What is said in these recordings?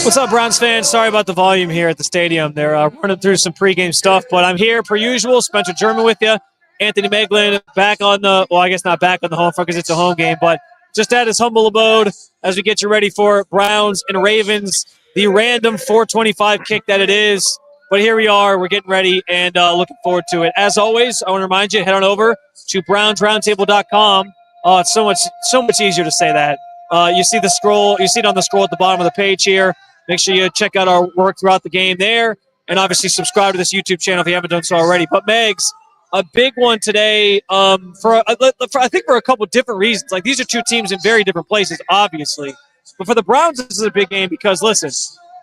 What's up, Browns fans? Sorry about the volume here at the stadium. They're running through some pregame stuff, but I'm here per usual. Spencer German with you. Anthony Moeglin back on the, well, I guess not back on the home front because it's a home game, but just at his humble abode as we get you ready for Browns and Ravens, the random 425 kick that it is. But here we are. We're getting ready and looking forward to it. As always, I want to remind you, head on over to brownsroundtable.com. Oh, it's so much easier to say that. You see the scroll. You see it on the scroll at the bottom of the page here. Make sure you check out our work throughout the game there, and obviously subscribe to this YouTube channel if you haven't done so already. But Megs, a big one today for I think for a couple different reasons. Like, these are two teams in very different places, obviously. But for the Browns, this is a big game because, listen,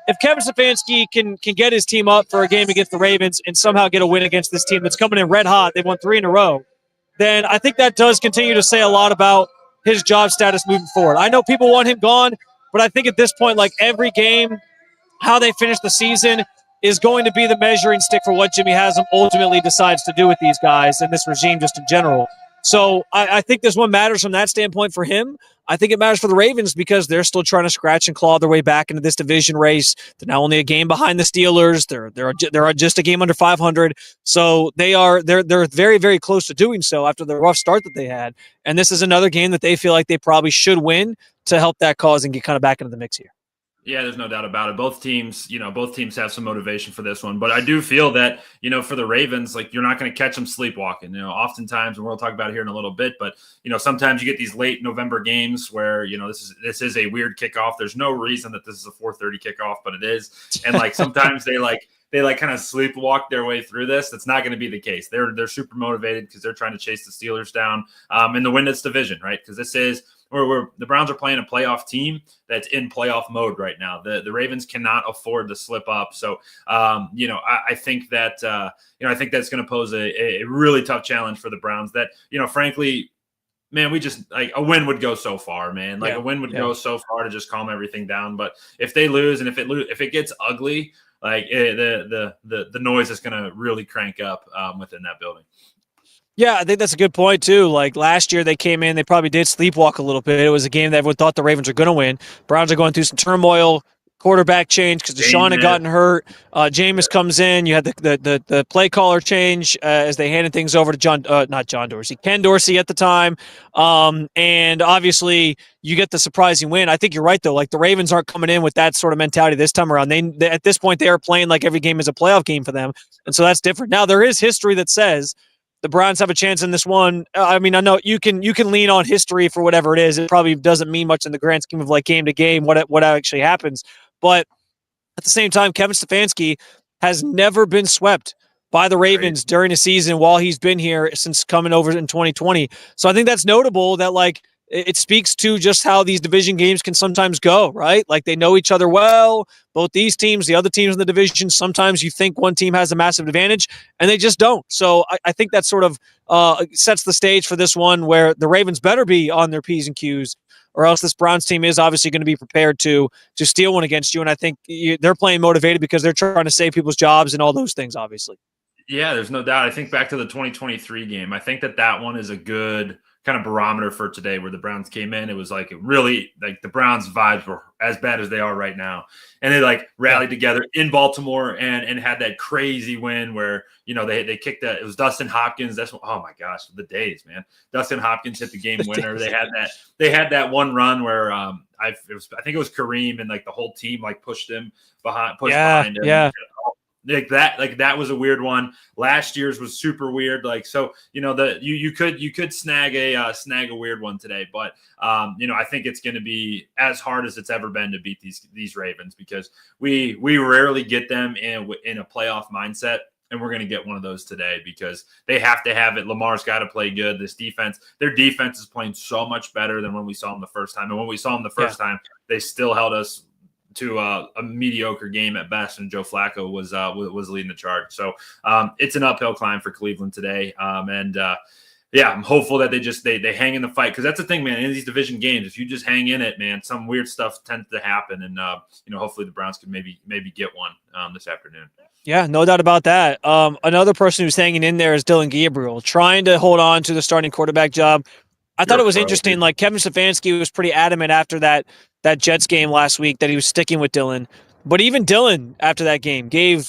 if Kevin Stefanski can get his team up for a game against the Ravens and somehow get a win against this team that's coming in red hot, they've won 3 in a row, then I think that does continue to say a lot about his job status moving forward. I know people want him gone, but I think at this point, like, every game, how they finish the season is going to be the measuring stick for what Jimmy Haslam ultimately decides to do with these guys and this regime just in general. So I think this one matters from that standpoint for him. I think it matters for the Ravens because they're still trying to scratch and claw their way back into this division race. They're now only a game behind the Steelers. They're just a game under 500. So they're very, very close to doing so after the rough start that they had. And this is another game that they feel like they probably should win to help that cause and get kind of back into the mix here. Yeah, there's no doubt about it. Both teams have some motivation for this one. But I do feel that, for the Ravens, like, you're not going to catch them sleepwalking. Oftentimes, and we'll talk about it here in a little bit, but, sometimes you get these late November games where, this is a weird kickoff. There's no reason that this is a 4:30 kickoff, but it is. And, like, sometimes they kind of sleepwalk their way through this. That's not going to be the case. They're super motivated because they're trying to chase the Steelers down and to win this division, right? Because this is – the Browns are playing a playoff team that's in playoff mode right now. The Ravens cannot afford to slip up. So, I think that, I think that's going to pose a really tough challenge for the Browns that, frankly, man, we just like a win would go so far, man. Like a win would go so far to just calm everything down. But if they lose and if it gets ugly, like the noise is going to really crank up within that building. Yeah, I think that's a good point, too. Like, last year they came in, they probably did sleepwalk a little bit. It was a game that everyone thought the Ravens were going to win. Browns are going through some turmoil, quarterback change because Deshaun had gotten hurt. Jameis comes in. You had the play caller change as they handed things over to Ken Dorsey at the time. And obviously you get the surprising win. I think you're right, though. Like, the Ravens aren't coming in with that sort of mentality this time around. They at this point, they are playing like every game is a playoff game for them. And so that's different. Now, there is history that says the Browns have a chance in this one. I mean, I know you can lean on history for whatever it is. It probably doesn't mean much in the grand scheme of like game to game, what actually happens. But at the same time, Kevin Stefanski has never been swept by the Ravens during a season while he's been here since coming over in 2020. So I think that's notable that, like, it speaks to just how these division games can sometimes go, right? Like, they know each other well, both these teams, the other teams in the division. Sometimes you think one team has a massive advantage, and they just don't. So I think that sort of sets the stage for this one where the Ravens better be on their P's and Q's, or else this Browns team is obviously going to be prepared to steal one against you. And I think they're playing motivated because they're trying to save people's jobs and all those things, obviously. Yeah, there's no doubt. I think back to the 2023 game. I think that one is a good kind of barometer for today where the Browns came in. It was like the Browns vibes were as bad as they are right now. And they like rallied together in Baltimore and had that crazy win where, they kicked it was Dustin Hopkins. Oh my gosh, the days, man. Dustin Hopkins hit the game winner. They had that one run where I think it was Kareem and like the whole team like pushed behind him. Yeah. Like that was a weird one. Last year's was super weird. Like, so, you could snag a weird one today, but I think it's going to be as hard as it's ever been to beat these Ravens because we rarely get them in a playoff mindset. And we're going to get one of those today because they have to have it. Lamar's got to play good. Their defense is playing so much better than when we saw them the first time. And when we saw them the first time, they still held us to a mediocre game at best, and Joe Flacco was leading the charge. So it's an uphill climb for Cleveland today. I'm hopeful that they hang in the fight because that's the thing, man. In these division games, if you just hang in it, man, some weird stuff tends to happen, and hopefully the Browns can maybe get one this afternoon. Yeah, no doubt about that. Another person who's hanging in there is Dylan Gabriel, trying to hold on to the starting quarterback job. I thought it was interesting. Like, Kevin Stefanski was pretty adamant after that that Jets game last week that he was sticking with Dylan. But even Dylan, after that game, gave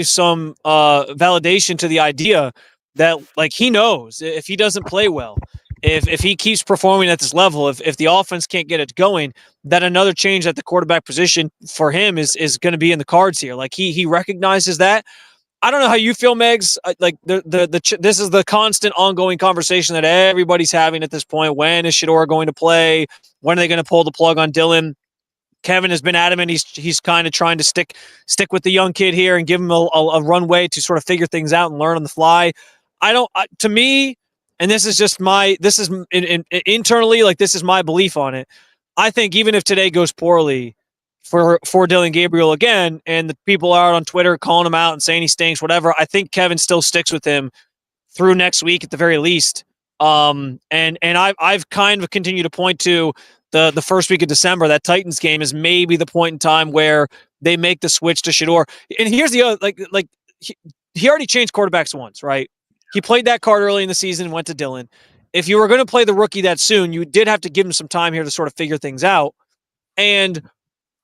some validation to the idea that, like, he knows if he doesn't play well, if he keeps performing at this level, if the offense can't get it going, that another change at the quarterback position for him is going to be in the cards here. Like, he recognizes that. I don't know how you feel, Megs. Like this is the constant ongoing conversation that everybody's having at this point. When is Shedeur going to play? When are they going to pull the plug on Dylan? Kevin has been adamant he's kind of trying to stick with the young kid here and give him a runway to sort of figure things out and learn on the fly. To me, and this is internally, like, this is my belief on it. I think even if today goes poorly for Dylan Gabriel again, and the people are out on Twitter calling him out and saying he stinks, whatever, I think Kevin still sticks with him through next week at the very least. And I've kind of continued to point to the first week of December. That Titans game is maybe the point in time where they make the switch to Shedeur. And here's the other, he already changed quarterbacks once, right? He played that card early in the season and went to Dylan. If you were going to play the rookie that soon, you did have to give him some time here to sort of figure things out. And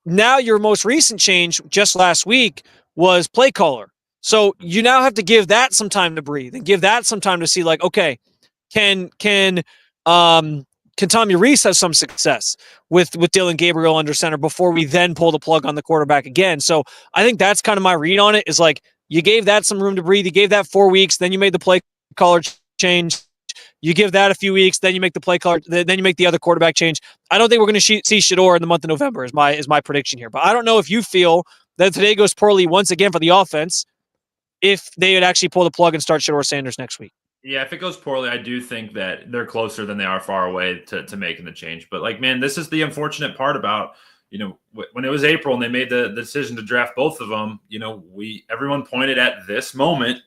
now your most recent change just last week was play caller. So you now have to give that some time to breathe and give that some time to see, like, okay, can Tommy Reese have some success with Dylan Gabriel under center before we then pull the plug on the quarterback again? So I think that's kind of my read on it, is like, you gave that some room to breathe. You gave that 4 weeks. Then you made the play caller change. You give that a few weeks, then you make the play caller, then you make the other quarterback change. I don't think we're going to see Shedeur in the month of November is my prediction here. But I don't know if you feel that today goes poorly once again for the offense, if they would actually pull the plug and start Shedeur Sanders next week. Yeah, if it goes poorly, I do think that they're closer than they are far away to making the change. But, like, man, this is the unfortunate part about, when it was April and they made the decision to draft both of them, everyone pointed at this moment,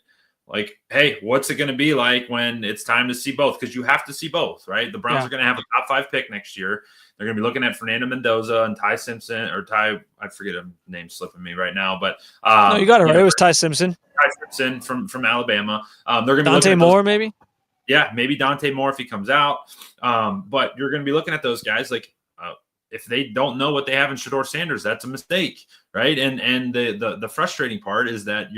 like, hey, what's it going to be like when it's time to see both? Because you have to see both, right? The Browns are going to have a top 5 pick next year. They're going to be looking at Fernando Mendoza and Ty Simpson, I forget a name slipping me right now, but no, you got it right. It was Ty Simpson. Ty Simpson from Alabama. They're going to be Dante Moore, maybe. Yeah, maybe Dante Moore if he comes out. But you're going to be looking at those guys like, if they don't know what they have in Shedeur Sanders, that's a mistake, right? And the frustrating part is that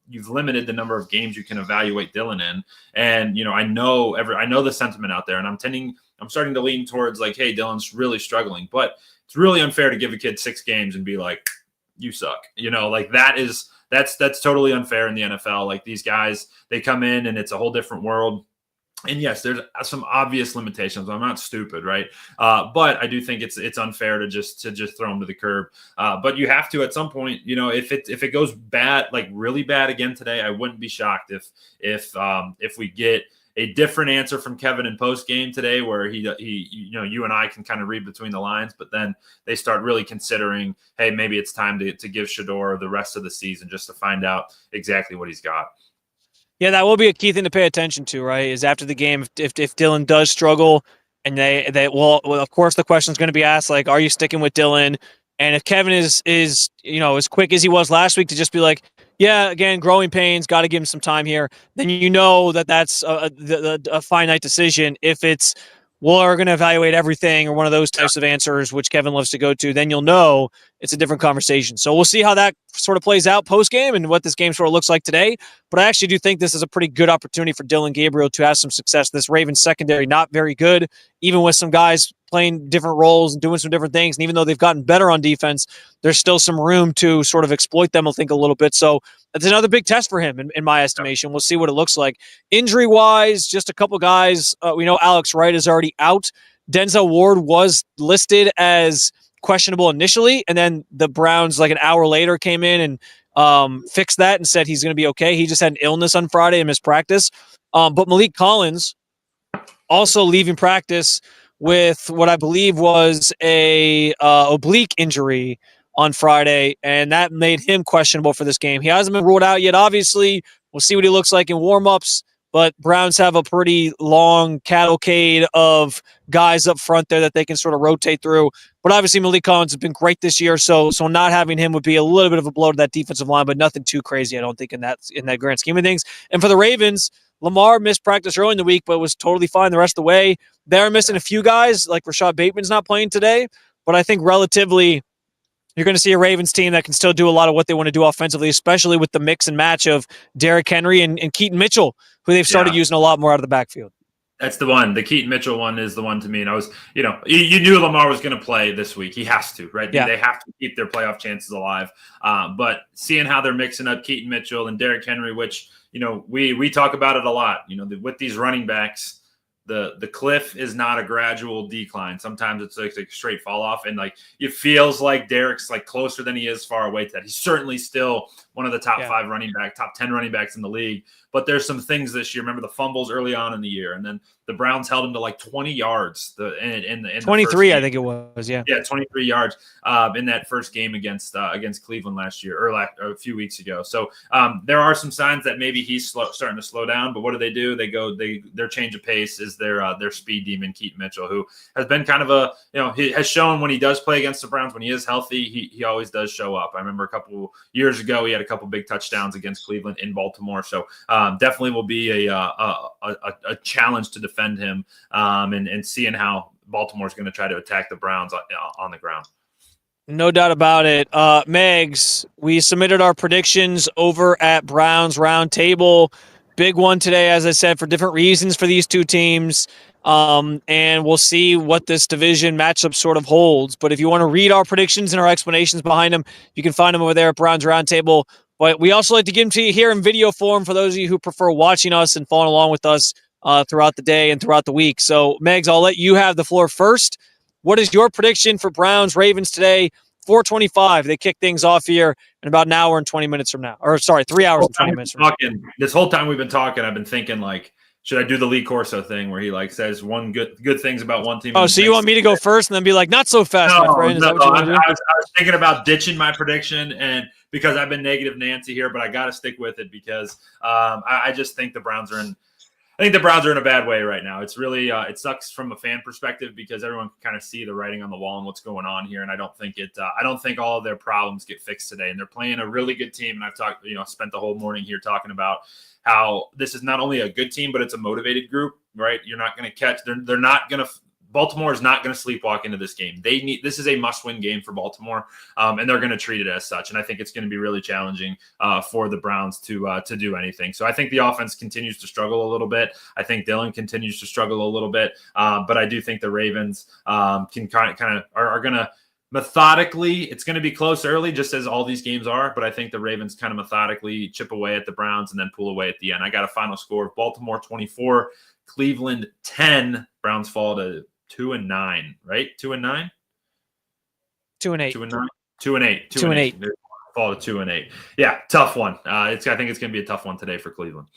you've limited the number of games you can evaluate Dylan in. And, I know the sentiment out there, and I'm starting to lean towards, like, hey, Dylan's really struggling, but it's really unfair to give a kid 6 games and be like, you suck. Like, that's totally unfair in the NFL. Like, these guys, they come in and it's a whole different world. And yes, there's some obvious limitations. I'm not stupid, right? But I do think it's unfair to just throw them to the curb. But you have to at some point. If it goes bad, like really bad again today, I wouldn't be shocked if we get a different answer from Kevin in post game today, where he you and I can kind of read between the lines, but then they start really considering, hey, maybe it's time to give Shedeur the rest of the season just to find out exactly what he's got. Yeah, that will be a key thing to pay attention to, right? Is after the game, if Dylan does struggle, and they of course the question is going to be asked, like, are you sticking with Dylan? And if Kevin is as quick as he was last week to just be like, yeah, again, growing pains, got to give him some time here, then that's a finite decision. If it's, well, we're going to evaluate everything, or one of those types of answers, which Kevin loves to go to, then you'll know it's a different conversation. So we'll see how that sort of plays out post-game and what this game sort of looks like today. But I actually do think this is a pretty good opportunity for Dylan Gabriel to have some success. This Ravens secondary, not very good, even with some guys playing different roles and doing some different things. And even though they've gotten better on defense, there's still some room to sort of exploit them, I think, a little bit. So it's another big test for him, in my estimation. We'll see what it looks like. Injury-wise, just a couple guys. We know Alex Wright is already out. Denzel Ward was listed as questionable initially, and then the Browns, like an hour later, came in and fixed that and said he's going to be okay. He just had an illness on Friday and missed practice. But Malik Collins also leaving practice with what I believe was a oblique injury on Friday, and that made him questionable for this game. He hasn't been ruled out yet, obviously. We'll see what he looks like in warm-ups, but Browns have a pretty long cavalcade of guys up front there that they can sort of rotate through. But obviously Malik Collins has been great this year, so not having him would be a little bit of a blow to that defensive line, but nothing too crazy, I don't think, in that grand scheme of things. And for the Ravens, Lamar missed practice early in the week, but was totally fine the rest of the way. They're missing a few guys, like Rashad Bateman's not playing today, but but I think relatively you're going to see a Ravens team that can still do a lot of what they want to do offensively, especially with the mix and match of Derrick Henry and Keaton Mitchell, who they've started using a lot more out of the backfield. That's the one. The Keaton Mitchell one is the one to me. And I was, you knew Lamar was going to play this week. He has to, right? Yeah. They have to keep their playoff chances alive. But seeing how they're mixing up Keaton Mitchell and Derrick Henry, which, we talk about it a lot, with these running backs, the cliff is not a gradual decline. Sometimes it's like a straight fall off. And like, it feels like Derrick's like closer than he is far away to that. He's certainly still one of the top 5 running back, top 10 running backs in the league. But there's some things this year. Remember the fumbles early on in the year, and then the Browns held him to like 20 yards. In 23, I think it was. Yeah, 23 yards in that first game against Cleveland last year or a few weeks ago. So there are some signs that maybe he's starting to slow down. But what do? Their change of pace is their speed demon Keaton Mitchell, who has been kind of he has shown when he does play against the Browns, when he is healthy, he always does show up. I remember a couple years ago he had a couple big touchdowns against Cleveland in Baltimore. So definitely will be a challenge to defend him and seeing how Baltimore's going to try to attack the Browns on the ground. No doubt about it. Megs, we submitted our predictions over at Browns Roundtable. Big one today, as I said, for different reasons for these two teams. And we'll see what this division matchup sort of holds. But if you want to read our predictions and our explanations behind them, you can find them over there at Browns Roundtable. But we also like to give them to you here in video form for those of you who prefer watching us and following along with us throughout the day and throughout the week. So, Megs, I'll let you have the floor first. What is your prediction for Browns Ravens today? 4:25. They kick things off here in about an hour and 20 minutes from now. Or, sorry, 3 hours and 20 minutes from now. This whole time we've been talking, I've been thinking, like, should I do the Lee Corso thing where he like says one good things about one team? Oh, so you want me to go first and then be like, not so fast, my friend? Is that what you want to do? I was thinking about ditching my prediction, and because I've been negative Nancy here, but I got to stick with it because I just think the Browns are in. I think the Browns are in a bad way right now. It's really it sucks from a fan perspective because everyone can kind of see the writing on the wall and what's going on here, and I don't think all of their problems get fixed today. And they're playing a really good team, and I've talked, spent the whole morning here talking about how this is not only a good team, but it's a motivated group, right? You're not going to catch. They're not going to. Baltimore is not going to sleepwalk into this game. This is a must-win game for Baltimore, and they're going to treat it as such. And I think it's going to be really challenging for the Browns to do anything. So I think the offense continues to struggle a little bit. I think Dillon continues to struggle a little bit, but I do think the Ravens can kind of are going to methodically. It's going to be close early, just as all these games are. But I think the Ravens kind of methodically chip away at the Browns and then pull away at the end. I got a final score of Baltimore 24, Cleveland 10. Browns fall to 2-9, right? 2-9? 2-8. 2-9? 2-8. 2-8. Fall to 2-8. Yeah, tough one. I think it's going to be a tough one today for Cleveland.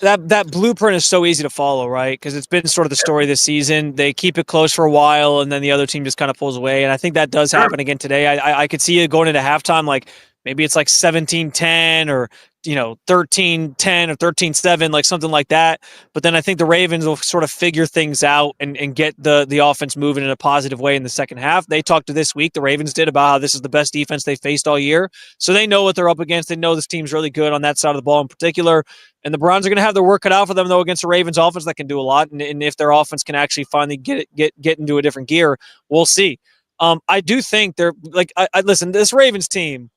That blueprint is so easy to follow, right? Because it's been sort of the story this season. They keep it close for a while, and then the other team just kind of pulls away. And I think that does happen again today. I could see it going into halftime, like maybe it's like 17-10 or 13-10 or 13-7, like something like that. But then I think the Ravens will sort of figure things out and get the offense moving in a positive way in the second half. They talked to this week, the Ravens did, about how this is the best defense they faced all year. So they know what they're up against. They know this team's really good on that side of the ball in particular. And the Browns are going to have their work cut out for them, though, against the Ravens offense that can do a lot. And if their offense can actually finally get into a different gear, we'll see. I do think they're like, listen, this Ravens team,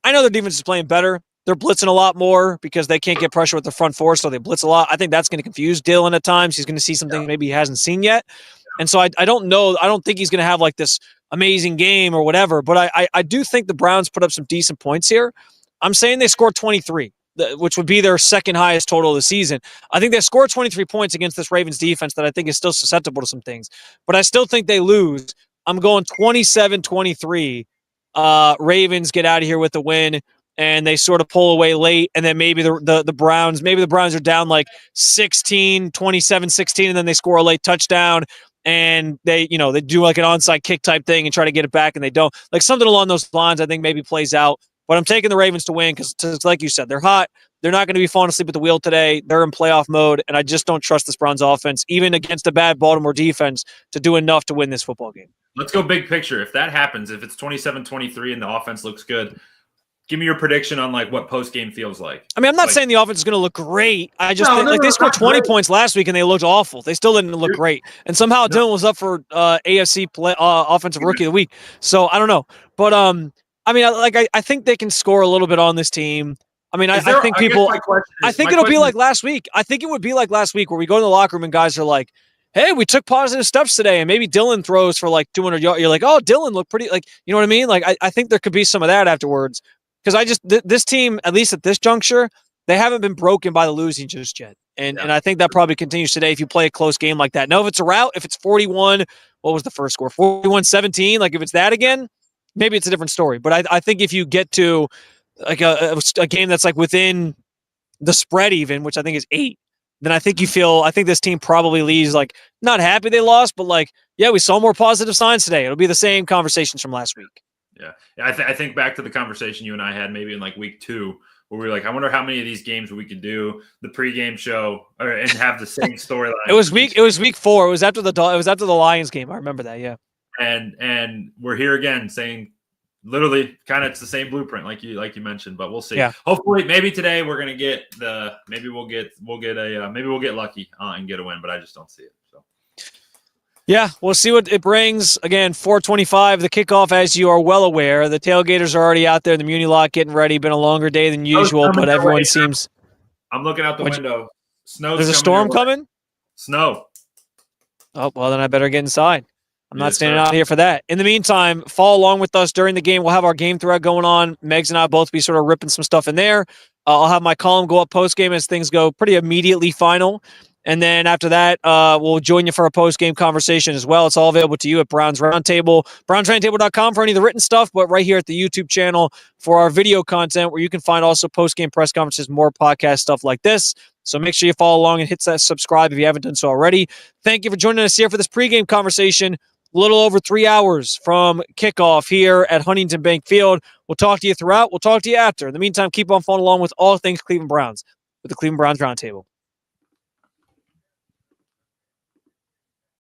I know their defense is playing better. They're blitzing a lot more because they can't get pressure with the front four, so they blitz a lot. I think that's going to confuse Dillon at times. He's going to see something maybe he hasn't seen yet. And so I don't know. I don't think he's going to have like this amazing game or whatever, but I do think the Browns put up some decent points here. I'm saying they scored 23, which would be their second highest total of the season. I think they scored 23 points against this Ravens defense that I think is still susceptible to some things, but I still think they lose. I'm going 27-23. Ravens get out of here with the win, and they sort of pull away late, and then maybe the Browns are down like 16, 27-16, and then they score a late touchdown, and they do like an onside kick type thing and try to get it back, and they don't. Like something along those lines I think maybe plays out. But I'm taking the Ravens to win because, like you said, they're hot. They're not going to be falling asleep at the wheel today. They're in playoff mode, and I just don't trust this Browns offense, even against a bad Baltimore defense, to do enough to win this football game. Let's go big picture. If that happens, if it's 27-23 and the offense looks good, Give me your prediction on like what post game feels like. I mean, I'm not like, saying the offense is going to look great. I just think like they scored 20 points last week and they looked awful. They still didn't look great. And somehow Dylan was up for AFC offensive rookie of the week. So I don't know, but I mean, I think they can score a little bit on this team. I mean, I think people. I think it'll be like last week. I think it would be like last week where we go in the locker room and guys are like, "Hey, we took positive steps today," and maybe Dylan throws for like 200 yards. You're like, "Oh, Dylan looked pretty." Like, you know what I mean? Like, I think there could be some of that afterwards. Because this team, at least at this juncture, they haven't been broken by the losing just yet. And I think that probably continues today if you play a close game like that. Now, if it's a rout, if it's 41, what was the first score? 41-17, like if it's that again, maybe it's a different story. But I think if you get to like a game that's like within the spread even, which I think is 8, then I think I think this team probably leaves like not happy they lost, but like, yeah, we saw more positive signs today. It'll be the same conversations from last week. Yeah, I think back to the conversation you and I had maybe in like week 2, where we were like, I wonder how many of these games we could do the pregame show and have the same storyline. It was week 4. It was after the Lions game. I remember that. Yeah. And we're here again saying literally kind of it's the same blueprint like you mentioned, but we'll see. Yeah. Hopefully, maybe today we're gonna get maybe we'll get lucky and get a win, but I just don't see it. So. Yeah, we'll see what it brings. Again, 4:25, the kickoff, as you are well aware. The tailgaters are already out there in the Muni lot getting ready. Been a longer day than usual, but everyone seems... I'm looking out the window. Snow's There's a storm coming? Snow. Oh, well, then I better get inside. I'm not standing out here for that. In the meantime, follow along with us during the game. We'll have our game thread going on. Megs and I will both be sort of ripping some stuff in there. I'll have my column go up post-game as things go pretty immediately final. And then after that, we'll join you for a post-game conversation as well. It's all available to you at Browns Roundtable, brownsroundtable.com for any of the written stuff, but right here at the YouTube channel for our video content where you can find also post-game press conferences, more podcast stuff like this. So make sure you follow along and hit that subscribe if you haven't done so already. Thank you for joining us here for this pregame conversation. A little over 3 hours from kickoff here at Huntington Bank Field. We'll talk to you throughout. We'll talk to you after. In the meantime, keep on following along with all things Cleveland Browns with the Cleveland Browns Roundtable.